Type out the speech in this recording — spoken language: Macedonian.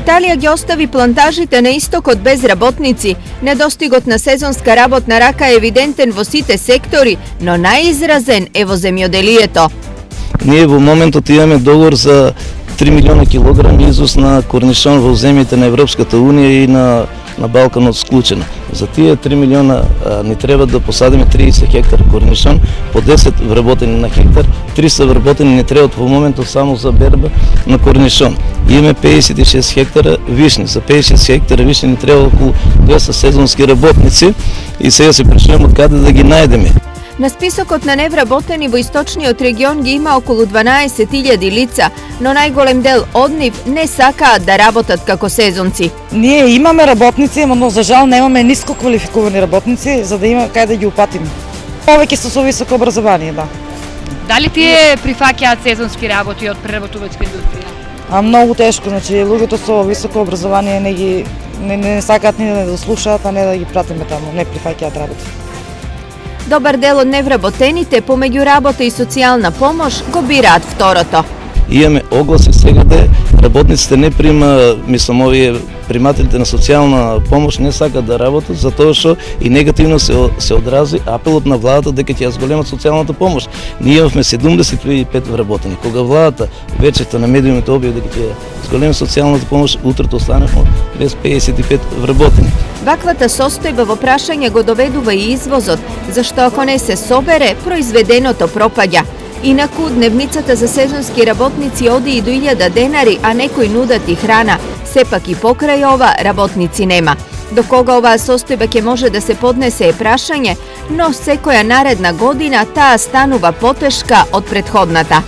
Италија ги остави плантажите на истокот без работници. Недостигот на сезонска работна рака е евидентен во сите сектори, но најизразен е во земјоделието. Ние во моментот имаме договор за 3 милиона килограми износ на корнишон во земјите на Европската Унија и на Балканот склучено. За тие 3 милиона ни треба да посадиме 30 хектар корнишон, по 10 вработени на хектар, 300 вработени ни требат во моментот само за берба на корнишон. Имаме 56 хектара вишни. За 56 хектара вишни ни треба околу 200 сезонски работници и сега се прашуваме од каде да ги најдеме. На списокот на невработени во источниот регион ги има околу 12.000 лица, но најголем дел од нив не сакаат да работат како сезонци. Ние имаме работници, но за жал немаме ниско квалификувани работници, за да има кај да ги упатиме. Повеќе со високо образование, да. Дали тие прифаќаат сезонски работи од преработувачка индустрија? Многу тешко, значи луѓето со високо образование не сакаат ни да слушаат, а не да ги пратиме таму, не прифаќаат работи. Добар дел од невработените помеѓу работа и социјална помош го бираат второто. Имаме огласи сега да работниците не прима, мислам, овие примателите на социјална помош не сакаат да работат, затоа што и негативно се одрази апелот на владата дека ќе ја зголемат социјалната помош. Ние имавме 75 вработени. Кога владата вечерта на медиумите објави дека ќе зголеми социјалната помош, утрото останавме без 55 вработени. Ваквата состојба во прашање го доведува и извозот, зашто ако не се собере, произведеното пропаѓа. Инаку, дневницата за сезонски работници оди и до 1000 денари, а некои нудат и храна. Сепак и покрај ова работници нема. До кога оваа состојба ќе може да се поднесе е прашање, но секоја наредна година таа станува потешка од претходната.